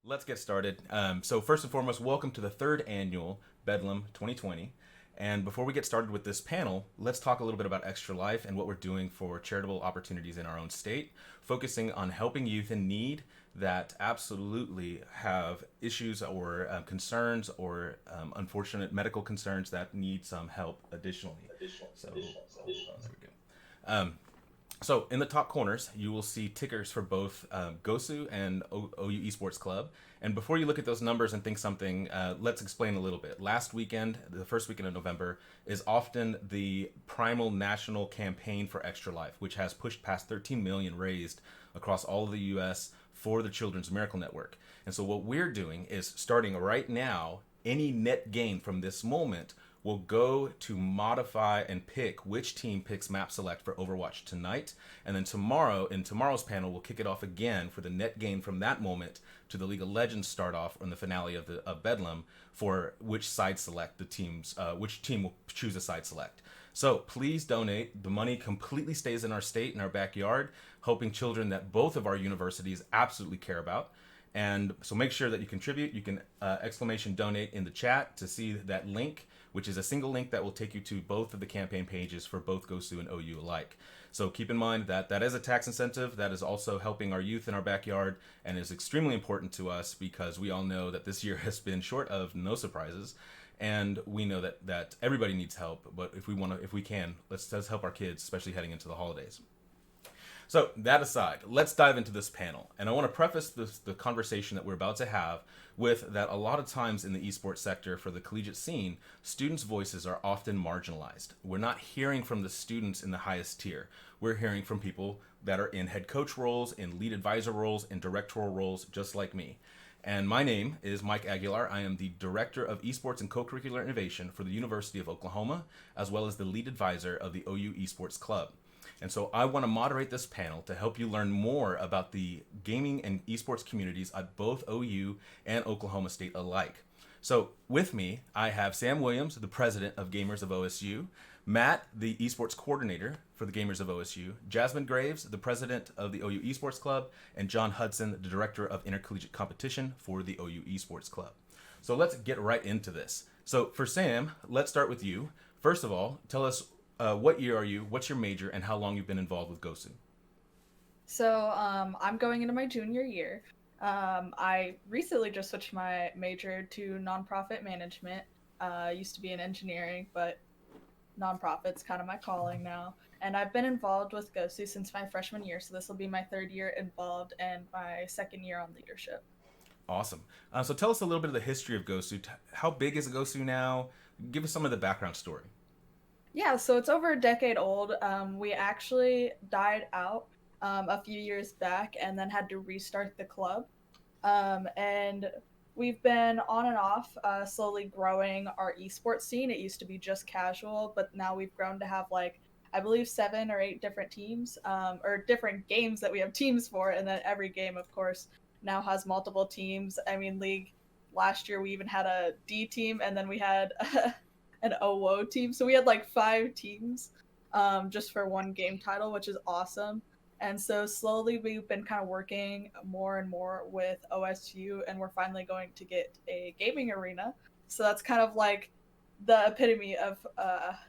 Let's get started. So first and foremost, welcome to the third annual Bedlam 2020. And before we get started with this panel, let's talk a little bit about Extra Life and what we're doing for charitable opportunities in our own state, focusing on helping youth in need that absolutely have issues or concerns or unfortunate medical concerns that need some help additionally. So, there we go. So in the top corners, you will see tickers for both Gosu and OU Esports Club. And before you look at those numbers and think something, let's explain a little bit. Last weekend, the first weekend of November, is often the primal national campaign for Extra Life, which has pushed past 13 million raised across all of the U.S. for the Children's Miracle Network. And so what we're doing is starting right now, any net gain from this moment will go to modify and pick which team picks map select for Overwatch tonight. And then tomorrow, in tomorrow's panel, we'll kick it off again for the net gain from that moment to the League of Legends start off on the finale of Bedlam for which side select the teams, which team will choose a side select. So please donate. The money completely stays in our state, in our backyard, helping children that both of our universities absolutely care about. And so make sure that you contribute. You can exclamation donate in the chat to see that link, which is a single link that will take you to both of the campaign pages for both GoSu and OU alike. So keep in mind that that is a tax incentive. That is also helping our youth in our backyard and is extremely important to us because we all know that this year has been short of no surprises. And we know that everybody needs help. But if we can, let's help our kids, especially heading into the holidays. So that aside, let's dive into this panel. And I want to preface the conversation that we're about to have with that a lot of times in the esports sector for the collegiate scene, students' voices are often marginalized. We're not hearing from the students in the highest tier. We're hearing from people that are in head coach roles, in lead advisor roles, in directorial roles, just like me. And my name is Mike Aguilar. I am the Director of Esports and Co-Curricular Innovation for the University of Oklahoma, as well as the lead advisor of the OU Esports Club. And so I want to moderate this panel to help you learn more about the gaming and esports communities at both OU and Oklahoma State alike. So with me, I have Sam Williams, the president of Gamers of OSU, Matt, the esports coordinator for the Gamers of OSU, Jasmine Graves, the president of the OU Esports Club, and John Hudson, the director of intercollegiate competition for the OU Esports Club. So let's get right into this. So for Sam, let's start with you. First of all, tell us what year are you, what's your major, and how long you've been involved with GoSu? I'm going into my junior year. I recently just switched my major to nonprofit management. I used to be in engineering, but nonprofit's kind of my calling now. And I've been involved with GoSu since my freshman year, so this will be my third year involved and my second year on leadership. Awesome. So tell us a little bit of the history of GoSu. How big is GoSu now? Give us some of the background story. Yeah, so it's over a decade old. We actually died out a few years back and then had to restart the club. And we've been on and off, slowly growing our esports scene. It used to be just casual, but now we've grown to have like I believe 7 or 8 different teams, or different games that we have teams for, and then every game, of course, now has multiple teams. I mean, League last year we even had a D team, and then we had an OWO team, so we had like 5 teams, just for one game title, which is awesome. And so slowly we've been kind of working more and more with OSU, and we're finally going to get a gaming arena. So that's kind of like the epitome of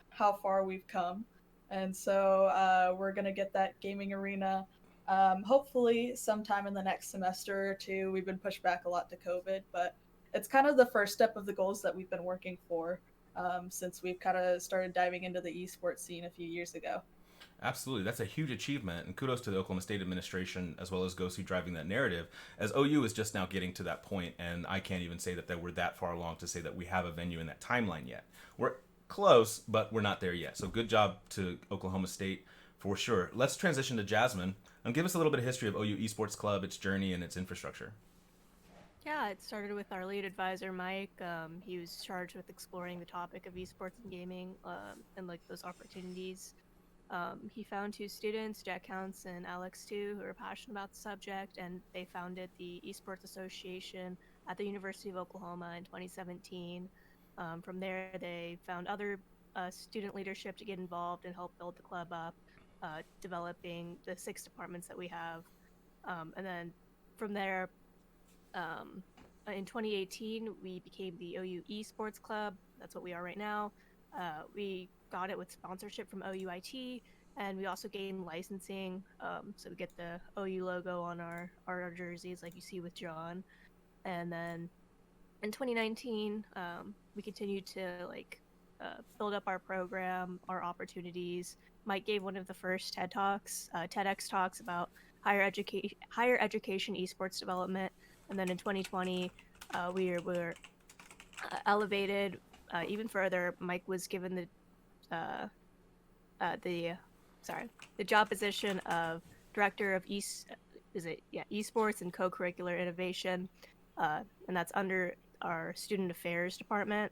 how far we've come. And so we're going to get that gaming arena hopefully sometime in the next semester or two. We've been pushed back a lot to COVID, but it's kind of the first step of the goals that we've been working for since we've kind of started diving into the esports scene a few years ago. Absolutely. That's a huge achievement, and kudos to the Oklahoma State administration as well as GoSu driving that narrative, as OU is just now getting to that point, and I can't even say that we're that far along to say that we have a venue in that timeline yet. We're close, but we're not there yet. So good job to Oklahoma State for sure. Let's transition to Jasmine and give us a little bit of history of OU Esports Club, its journey, and its infrastructure. Yeah, it started with our lead advisor, Mike. He was charged with exploring the topic of esports and gaming, and like those opportunities. He found 2 students, Jack Counts and Alex too, who were passionate about the subject, and they founded the Esports Association at the University of Oklahoma in 2017. From there, they found other student leadership to get involved and help build the club up, developing the 6 departments that we have. And then from there, In 2018, we became the OU Esports Club. That's what we are right now. We got it with sponsorship from OUIT, and we also gained licensing. So we get the OU logo on our jerseys, like you see with John. And then in 2019, we continued to build up our program, our opportunities. Mike gave one of the first TED Talks, TEDx talks about higher education esports development. And then in 2020, we were elevated even further. Mike was given uh, the the job position of director of esports and co-curricular innovation, and that's under our student affairs department.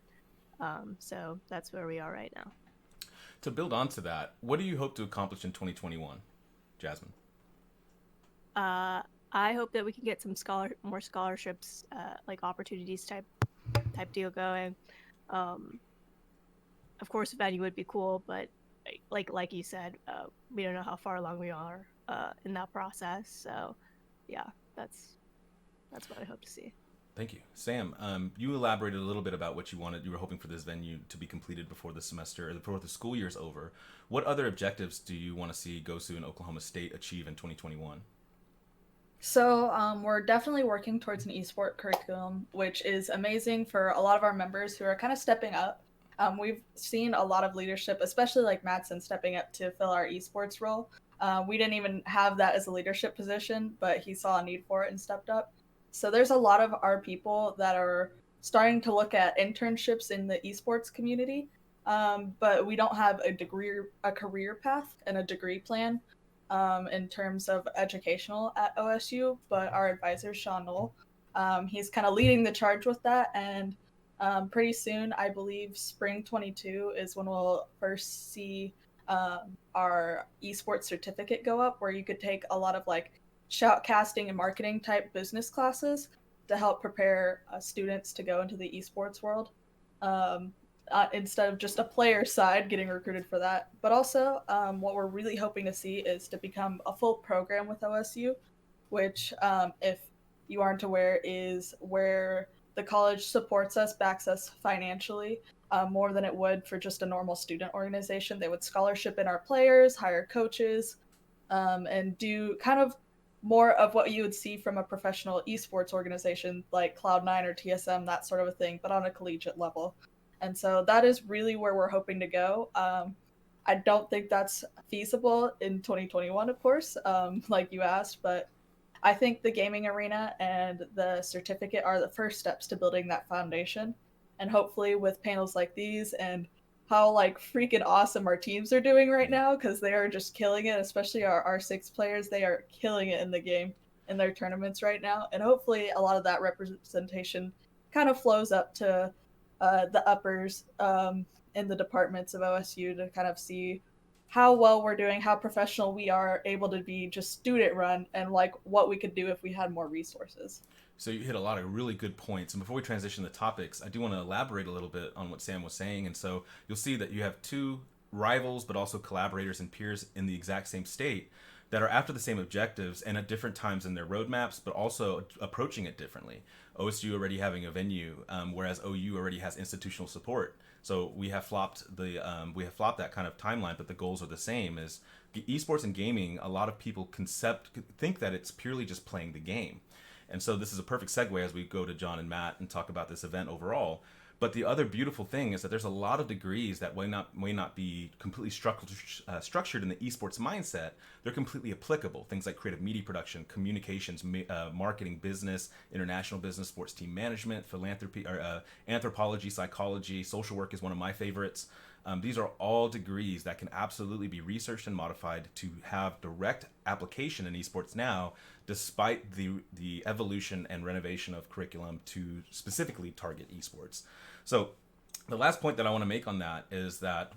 So that's where we are right now. To build onto that, what do you hope to accomplish in 2021, Jasmine? I hope that we can get some more scholarships, like opportunities type deal going. Um, of course, a venue would be cool, but like you said, we don't know how far along we are in that process. So, yeah, that's what I hope to see. Thank you, Sam. You elaborated a little bit about what you wanted. You were hoping for this venue to be completed before the semester or before the school year's over. What other objectives do you want to see Gosu and Oklahoma State achieve in 2021? So we're definitely working towards an esport curriculum, which is amazing for a lot of our members who are kind of stepping up. We've seen a lot of leadership, especially like Madsen stepping up to fill our esports role. We didn't even have that as a leadership position, but he saw a need for it and stepped up. So there's a lot of our people that are starting to look at internships in the esports community, but we don't have a career path, and a degree plan in terms of educational at OSU. But our advisor, Sean Knoll, he's kind of leading the charge with that. And pretty soon, I believe spring 22 is when we'll first see our esports certificate go up, where you could take a lot of like shoutcasting and marketing type business classes to help prepare students to go into the esports world. Instead of just a player side getting recruited for that. But also, what we're really hoping to see is to become a full program with OSU, which, if you aren't aware, is where the college supports us, backs us financially, more than it would for just a normal student organization. They would scholarship in our players, hire coaches, and do kind of more of what you would see from a professional esports organization like Cloud9 or TSM, that sort of a thing, but on a collegiate level. And so that is really where we're hoping to go. I don't think that's feasible in 2021, of course, like you asked, but I think the gaming arena and the certificate are the first steps to building that foundation. And hopefully, with panels like these and how like freaking awesome our teams are doing right now, because they are just killing it, especially our R6 players, they are killing it in the game in their tournaments right now. And hopefully, a lot of that representation kind of flows up to the uppers in the departments of OSU to kind of see how well we're doing, how professional we are able to be just student run, and like what we could do if we had more resources. So you hit a lot of really good points. And before we transition to topics, I do want to elaborate a little bit on what Sam was saying. And so you'll see that you have two rivals, but also collaborators and peers in the exact same state that are after the same objectives and at different times in their roadmaps, but also approaching it differently. OSU already having a venue, whereas OU already has institutional support. So we have flopped that kind of timeline, but the goals are the same. Is esports and gaming? A lot of people think that it's purely just playing the game, and so this is a perfect segue as we go to John and Matt and talk about this event overall. But the other beautiful thing is that there's a lot of degrees that may not be completely structured in the esports mindset. They're completely applicable. Things like creative media production, communications, marketing, business, international business, sports team management, philanthropy, or anthropology, psychology, social work is one of my favorites. These are all degrees that can absolutely be researched and modified to have direct application in esports now, despite the evolution and renovation of curriculum to specifically target esports. So the last point that I want to make on that is that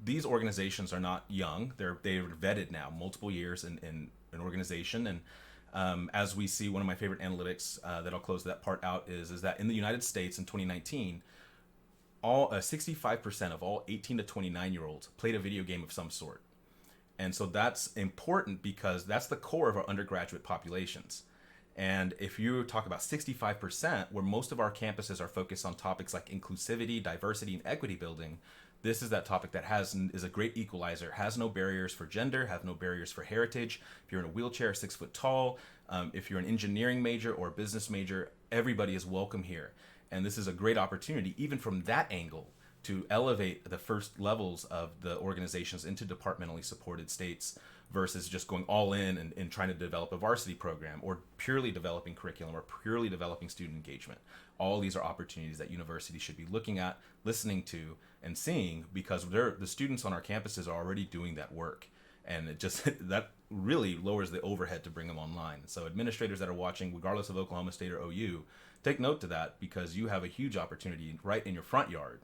these organizations are not young. They're vetted now, multiple years in an organization. And as we see, one of my favorite analytics that I'll close that part out is that in the United States in 2019, 65% of all 18 to 29-year-olds played a video game of some sort. And so that's important because that's the core of our undergraduate populations. And if you talk about 65%, where most of our campuses are focused on topics like inclusivity, diversity, and equity building, this is that topic that is a great equalizer. Has no barriers for gender, have no barriers for heritage. If you're in a wheelchair, 6 foot tall, if you're an engineering major or a business major, everybody is welcome here. And this is a great opportunity, even from that angle, to elevate the first levels of the organizations into departmentally supported states versus just going all in and trying to develop a varsity program or purely developing curriculum or purely developing student engagement. All these are opportunities that universities should be looking at, listening to, and seeing, because the students on our campuses are already doing that work. And it just that really lowers the overhead to bring them online. So administrators that are watching, regardless of Oklahoma State or OU, take note to that, because you have a huge opportunity right in your front yard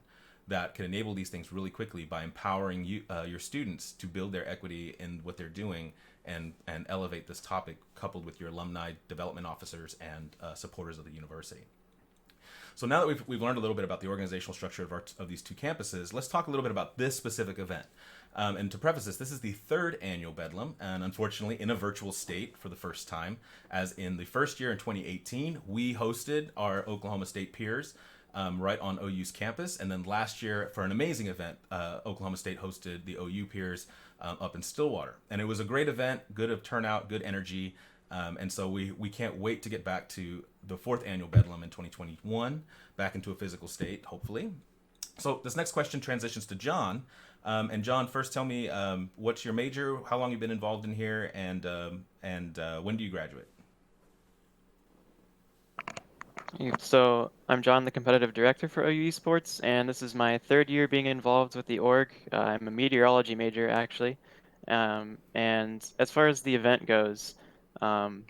that can enable these things really quickly by empowering your students to build their equity in what they're doing and elevate this topic, coupled with your alumni, development officers, and supporters of the university. So now that we've learned a little bit about the organizational structure of these two campuses, let's talk a little bit about this specific event. And to preface this is the third annual Bedlam, and unfortunately in a virtual state for the first time, as in the first year in 2018, we hosted our Oklahoma State peers right on OU's campus. And then last year, for an amazing event, Oklahoma State hosted the OU peers up in Stillwater. And it was a great event, good of turnout, good energy. And so we can't wait to get back to the fourth annual Bedlam in 2021, back into a physical state, hopefully. So this next question transitions to John. And John, first tell me what's your major, how long you've been involved in here, and when do you graduate? So I'm John, the competitive director for OU Esports, and this is my third year being involved with the org. I'm a meteorology major, actually. And as far as the event goes, um,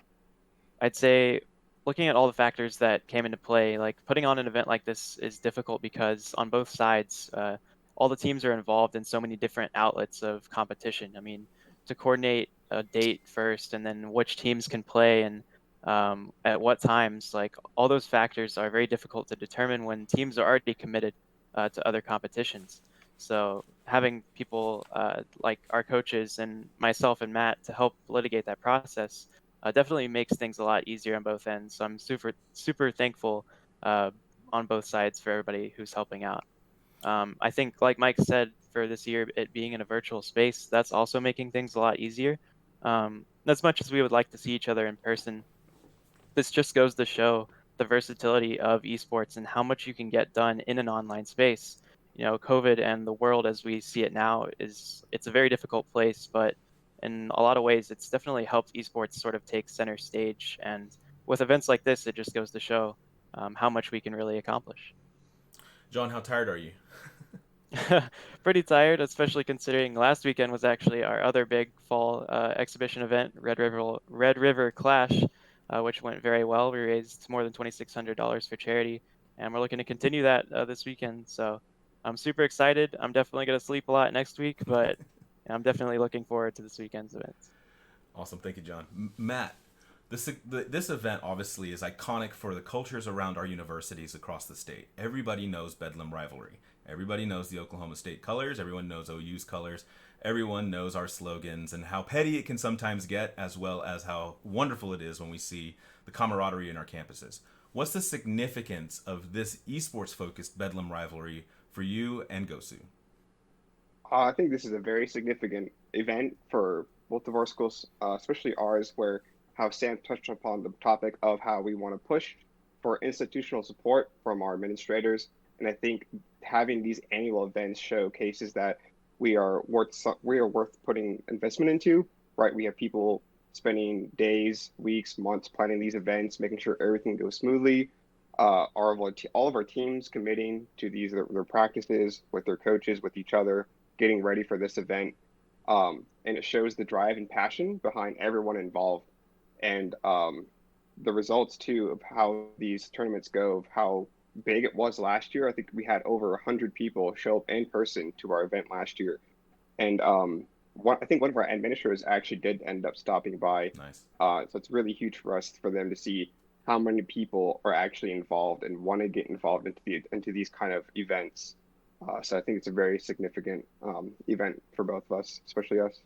I'd say looking at all the factors that came into play, like putting on an event like this is difficult because on both sides, all the teams are involved in so many different outlets of competition. I mean, to coordinate a date first and then which teams can play and at what times, like all those factors are very difficult to determine when teams are already committed to other competitions. So having people like our coaches and myself and Matt to help litigate that process definitely makes things a lot easier on both ends. So I'm super thankful uh, on both sides for everybody who's helping out. I think, like Mike said, for this year, it being in a virtual space, that's also making things a lot easier. As much as we would like to see each other in person, this just goes to show the versatility of esports and how much you can get done in an online space. You know, COVID and the world as we see it now it's a very difficult place, but in a lot of ways, it's definitely helped esports sort of take center stage. And with events like this, it just goes to show how much we can really accomplish. John, how tired are you? Pretty tired, especially considering last weekend was actually our other big fall exhibition event, Red River Clash, which went very well. We raised more than $2,600 for charity, and we're looking to continue that this weekend. So I'm super excited. I'm definitely going to sleep a lot next week, but I'm definitely looking forward to this weekend's events. Awesome, thank you, John. Matt, this event obviously is iconic for the cultures around our universities across the state. Everybody knows Bedlam rivalry. Everybody knows the Oklahoma State colors. Everyone knows OU's colors. Everyone knows our slogans and how petty it can sometimes get, as well as how wonderful it is when we see the camaraderie in our campuses. What's the significance of this esports-focused Bedlam rivalry for you and Gosu? I think this is a very significant event for both of our schools, especially ours, where how Sam touched upon the topic of how we want to push for institutional support from our administrators. And I think having these annual events showcases that we are worth putting investment into, right? We have people spending days, weeks, months planning these events, making sure everything goes smoothly. All of our teams committing to their practices with their coaches, with each other, getting ready for this event. And it shows the drive and passion behind everyone involved. And the results, too, of how these tournaments go, of how big it was last year. I think we had over 100 people show up in person to our event last year. And I think one of our administrators actually did end up stopping by. Nice. So it's really huge for us for them to see how many people are actually involved and want to get involved into these kind of events. So I think it's a very significant event for both of us, especially us.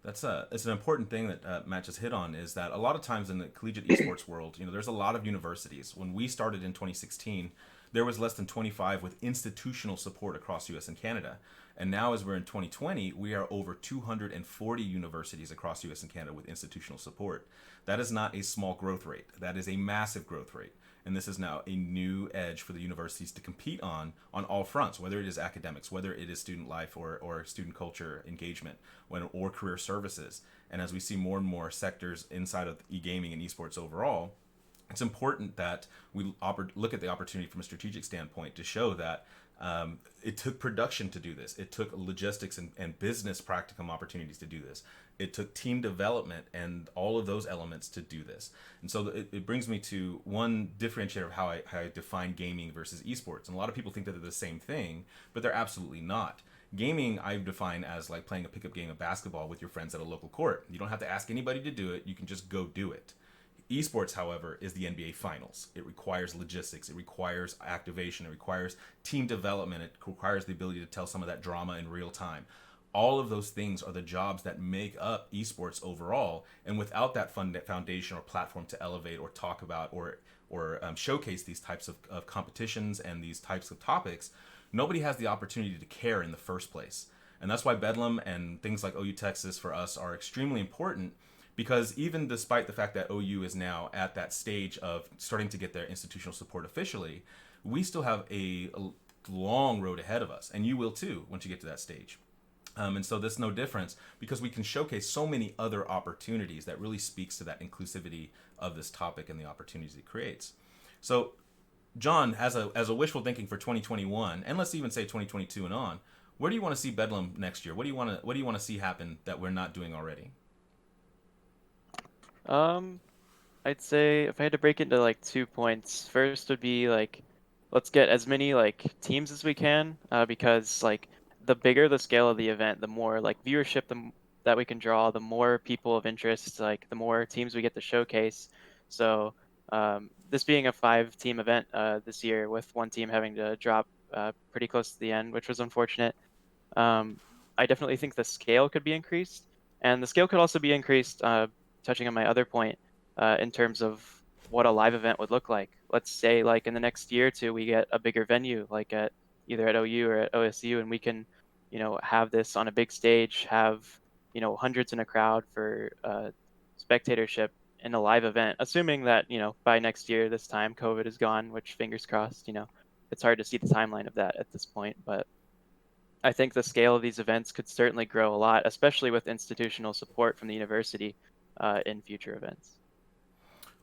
It's an important thing that Matt just hit on, is that a lot of times in the collegiate esports world, there's a lot of universities. When we started in 2016, there was less than 25 with institutional support across U.S. and Canada. And now, as we're in 2020, we are over 240 universities across U.S. and Canada with institutional support. That is not a small growth rate. That is a massive growth rate. And this is now a new edge for the universities to compete on all fronts, whether it is academics, whether it is student life or student culture engagement, or career services. And as we see more and more sectors inside of e-gaming and esports overall, it's important that we look at the opportunity from a strategic standpoint to show that it took production to do this. It took logistics and business practicum opportunities to do this. It took team development and all of those elements to do this. And so it brings me to one differentiator of how I define gaming versus esports. And a lot of people think that they're the same thing, but they're absolutely not. Gaming I define as like playing a pickup game of basketball with your friends at a local court. You don't have to ask anybody to do it. You can just go do it. Esports, however, is the NBA Finals. It requires logistics. It requires activation. It requires team development. It requires the ability to tell some of that drama in real time. All of those things are the jobs that make up esports overall. And without that foundation or platform to elevate or talk about or showcase these types of competitions and these types of topics, nobody has the opportunity to care in the first place. And that's why Bedlam and things like OU Texas for us are extremely important, because even despite the fact that OU is now at that stage of starting to get their institutional support officially, we still have a long road ahead of us, and you will too once you get to that stage. And so there's no difference, because we can showcase so many other opportunities that really speaks to that inclusivity of this topic and the opportunities it creates. So, John, as a wishful thinking for 2021, and let's even say 2022 and on, where do you want to see Bedlam next year? What do you want to see happen that we're not doing already? I'd say if I had to break it into like 2 points, first would be like, let's get as many like teams as we can, because like the bigger the scale of the event, the more like viewership that we can draw, the more people of interest, like the more teams we get to showcase. So this being a 5-team event this year, with one team having to drop pretty close to the end, which was unfortunate. I definitely think the scale could be increased, and the scale could also be increased, touching on my other point, in terms of what a live event would look like. Let's say like in the next year or two, we get a bigger venue, like at either at OU or at OSU, and we can, have this on a big stage, have, hundreds in a crowd for spectatorship in a live event, assuming that, by next year, this time COVID is gone, which fingers crossed, it's hard to see the timeline of that at this point, but I think the scale of these events could certainly grow a lot, especially with institutional support from the university in future events.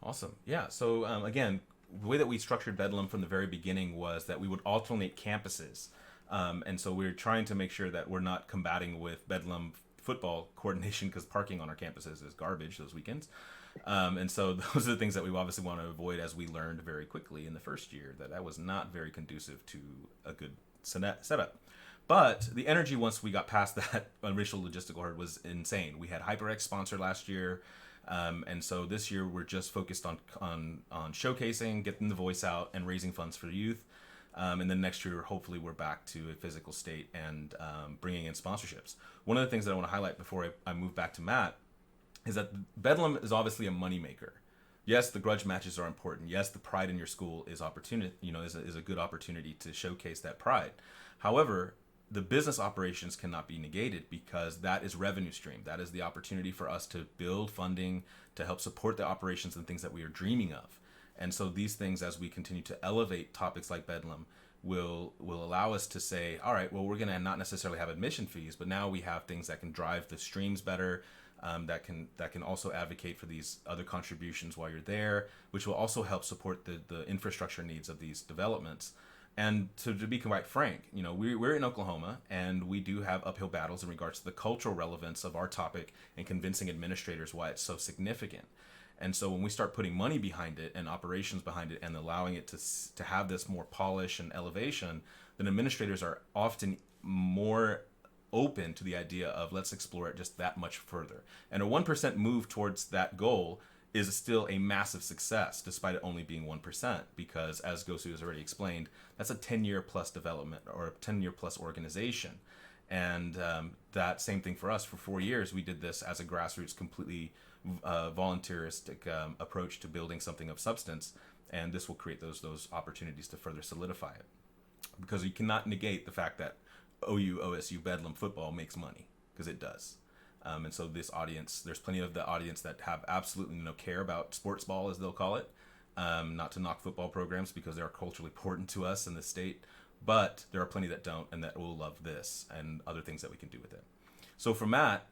Awesome. Yeah. So again, the way that we structured Bedlam from the very beginning was that we would alternate campuses. And so we're trying to make sure that we're not combating with Bedlam football coordination, because parking on our campuses is garbage those weekends. And so those are the things that we obviously want to avoid, as we learned very quickly in the first year that was not very conducive to a good setup. But the energy once we got past that initial logistical hurdle was insane. We had HyperX sponsor last year. And so this year we're just focused on showcasing, getting the voice out, and raising funds for youth. And then next year, hopefully, we're back to a physical state and bringing in sponsorships. One of the things that I want to highlight before I move back to Matt is that Bedlam is obviously a moneymaker. Yes, the grudge matches are important. Yes, the pride in your school is opportunity. Is a good opportunity to showcase that pride. However, the business operations cannot be negated, because that is revenue stream. That is the opportunity for us to build funding to help support the operations and things that we are dreaming of. And so these things, as we continue to elevate topics like Bedlam, will allow us to say, all right, well, we're going to not necessarily have admission fees, but now we have things that can drive the streams better, that can also advocate for these other contributions while you're there, which will also help support the infrastructure needs of these developments. And to be quite frank, we're in Oklahoma, and we do have uphill battles in regards to the cultural relevance of our topic and convincing administrators why it's so significant. And so when we start putting money behind it and operations behind it and allowing it to have this more polish and elevation, then administrators are often more open to the idea of, let's explore it just that much further. And a 1% move towards that goal is still a massive success, despite it only being 1%, because as Gosu has already explained, that's a 10-year plus development or a 10-year plus organization. And that same thing for us. For 4 years, we did this as a grassroots, completely volunteeristic approach to building something of substance. And this will create those opportunities to further solidify it. Because you cannot negate the fact that OU, OSU, Bedlam football makes money, because it does. And so this audience, there's plenty of the audience that have absolutely no care about sports ball, as they'll call it. Not to knock football programs, because they are culturally important to us in the state. But there are plenty that don't, and that will love this and other things that we can do with it. So from that,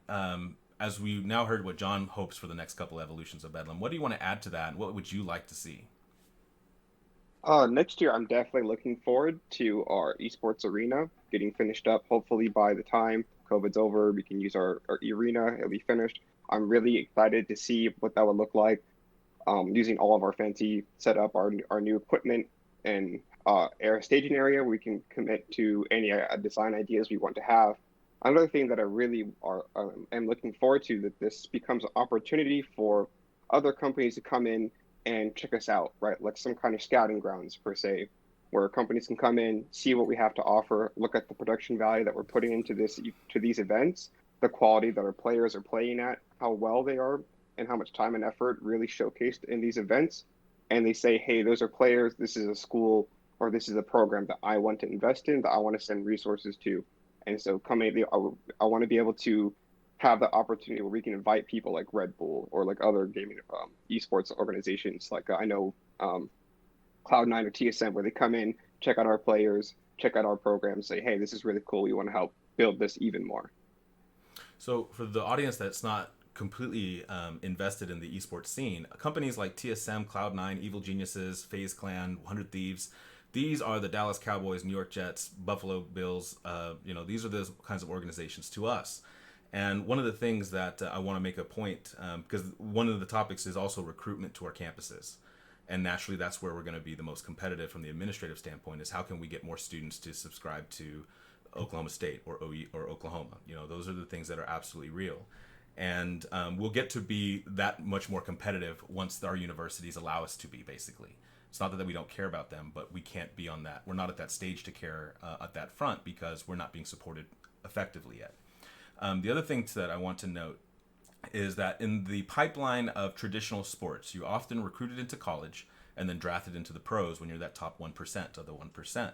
as we now heard what John hopes for the next couple evolutions of Bedlam, what do you want to add to that? What would you like to see? Next year, I'm definitely looking forward to our esports arena getting finished up. Hopefully, by the time COVID's over, we can use our arena. It'll be finished. I'm really excited to see what that would look like, using all of our fancy setup, our new equipment, and our staging area. We can commit to any design ideas we want to have. Another thing that I really am looking forward to, that this becomes an opportunity for other companies to come in and check us out, right? Like some kind of scouting grounds per se, where companies can come in, see what we have to offer, look at the production value that we're putting into these events, the quality that our players are playing at, how well they are, and how much time and effort really showcased in these events. And they say, hey, those are players, this is a school, or this is a program that I want to invest in, that I want to send resources to. And so I want to be able to have the opportunity where we can invite people like Red Bull or like other gaming esports organizations. Like I know Cloud9 or TSM, where they come in, check out our players, check out our program, say, hey, this is really cool. We want to help build this even more. So for the audience that's not completely invested in the esports scene, companies like TSM, Cloud9, Evil Geniuses, FaZe Clan, 100 Thieves, these are the Dallas Cowboys, New York Jets, Buffalo Bills. These are those kinds of organizations to us. And one of the things that I want to make a point, because one of the topics is also recruitment to our campuses. And naturally, that's where we're going to be the most competitive from the administrative standpoint, is how can we get more students to subscribe to Oklahoma State or OE or Oklahoma. Those are the things that are absolutely real. And we'll get to be that much more competitive once our universities allow us to be, basically. It's not that we don't care about them, but we can't be on that. We're not at that stage to care at that front, because we're not being supported effectively yet. The other thing that I want to note is that in the pipeline of traditional sports, you often recruited into college and then drafted into the pros when you're that top 1% of the 1%.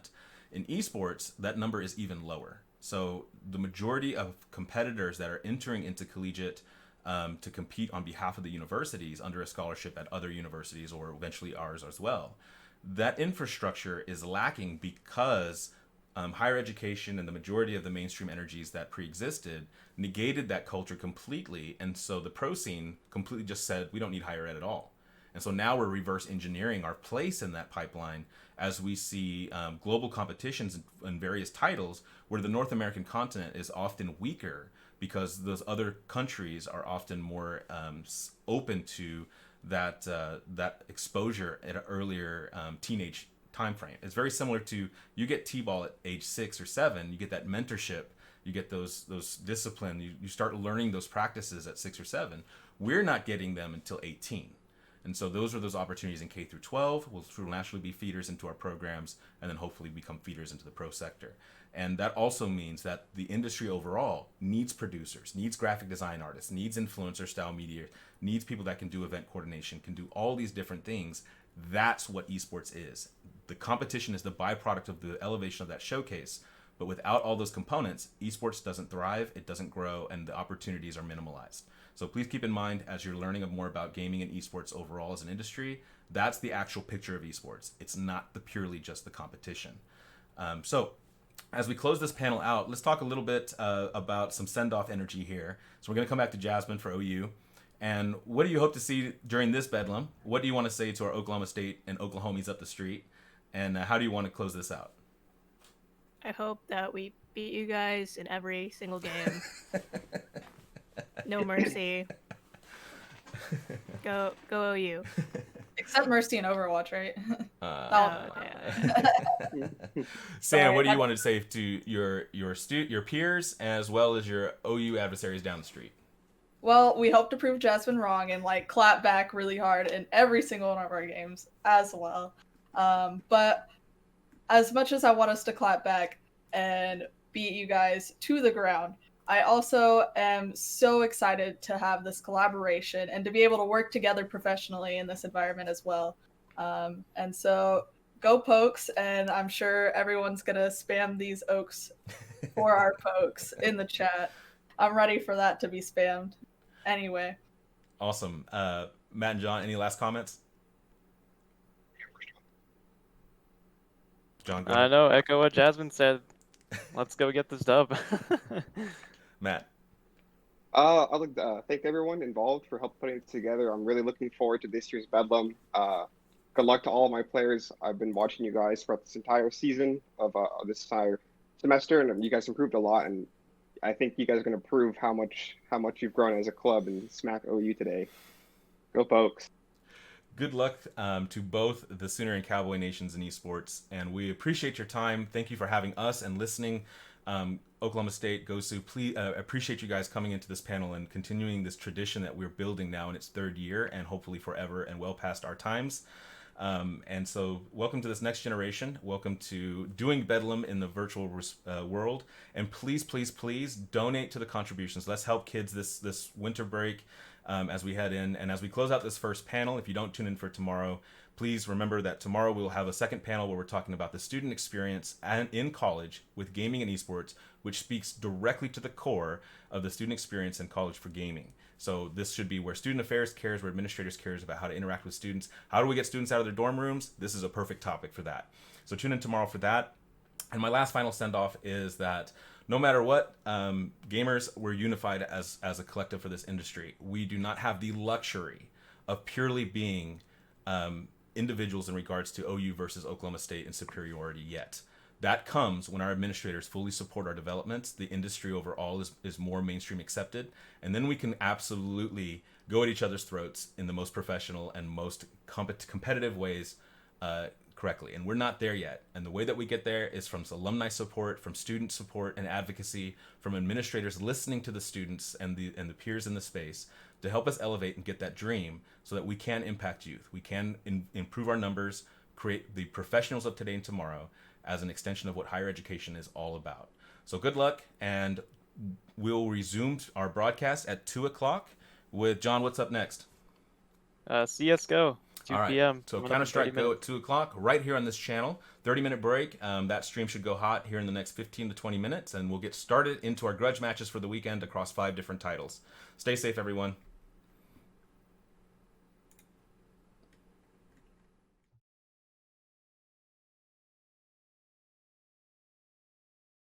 In esports, that number is even lower. So the majority of competitors that are entering into collegiate to compete on behalf of the universities under a scholarship at other universities, or eventually ours as well, that infrastructure is lacking because higher education and the majority of the mainstream energies that pre-existed negated that culture completely. And so the pro scene completely just said, we don't need higher ed at all. And so now we're reverse engineering our place in that pipeline as we see global competitions in various titles where the North American continent is often weaker, because those other countries are often more open to that exposure at an earlier teenage time frame. It's very similar to, you get T-ball at age 6 or 7, you get that mentorship, you get those discipline, you start learning those practices at 6 or 7. We're not getting them until 18. And so those are those opportunities in K through 12. Will naturally be feeders into our programs, and then hopefully become feeders into the pro sector. And that also means that the industry overall needs producers, needs graphic design artists, needs influencer style media, needs people that can do event coordination, can do all these different things. That's what esports is. The competition is the byproduct of the elevation of that showcase. But without all those components, esports doesn't thrive, it doesn't grow, and the opportunities are minimalized. So please keep in mind, as you're learning more about gaming and esports overall as an industry, that's the actual picture of esports. It's not purely just the competition. So as we close this panel out, let's talk a little bit about some send-off energy here. So we're going to come back to Jasmine for OU. And what do you hope to see during this Bedlam? What do you want to say to our Oklahoma State and Oklahomies up the street? And how do you want to close this out? I hope that we beat you guys in every single game. No mercy. Go OU. Except Mercy in Overwatch, right? Sam, what do you want to say to your peers as well as your OU adversaries down the street? Well, we hope to prove Jasmine wrong and clap back really hard in every single one of our games as well. But as much as I want us to clap back and beat you guys to the ground. I also am so excited to have this collaboration and to be able to work together professionally in this environment as well. And so go Pokes, and I'm sure everyone's going to spam these oaks for our Pokes in the chat. I'm ready for that to be spammed. Anyway. Awesome. Matt and John, any last comments? John, go I ahead. know, echo what Jasmine said. Let's go get this dub. Matt. I'd like to thank everyone involved for help putting it together. I'm really looking forward to this year's Bedlam. Good luck to all of my players. I've been watching you guys throughout this entire season of this entire semester, and you guys improved a lot. And I think you guys are going to prove how much you've grown as a club and smack OU today. Go Pokes. Good luck to both the Sooner and Cowboy Nations in esports, and we appreciate your time. Thank you for having us and listening. Oklahoma State, Gosu, please appreciate you guys coming into this panel and continuing this tradition that we're building now in its third year and hopefully forever and well past our times. And so welcome to this next generation. Welcome to doing Bedlam in the virtual world. And please, please, please donate to the contributions. Let's help kids this winter break as we head in. And as we close out this first panel, if you don't tune in for tomorrow, please remember that tomorrow we'll have a second panel where we're talking about the student experience in college with gaming and esports, which speaks directly to the core of the student experience in college for gaming. So this should be where student affairs cares, where administrators cares about how to interact with students. How do we get students out of their dorm rooms? This is a perfect topic for that. So tune in tomorrow for that. And my last final send-off is that no matter what, gamers, we're unified as a collective for this industry. We do not have the luxury of purely being individuals in regards to OU versus Oklahoma State in superiority yet. That comes when our administrators fully support our developments. The industry overall is more mainstream accepted. And then we can absolutely go at each other's throats in the most professional and most competitive ways correctly. And we're not there yet. And the way that we get there is from alumni support, from student support and advocacy, from administrators listening to the students and the peers in the space to help us elevate and get that dream so that we can impact youth. We can improve our numbers, create the professionals of today and tomorrow as an extension of what higher education is all about. So good luck, and we'll resume our broadcast at 2 o'clock with John. What's up next? CSGO, 2 All right. p.m. So coming up in Counter-Strike 30 Go minutes. at 2 o'clock right here on this channel. 30-minute break. That stream should go hot here in the next 15 to 20 minutes, and we'll get started into our grudge matches for the weekend across 5 different titles. Stay safe, everyone.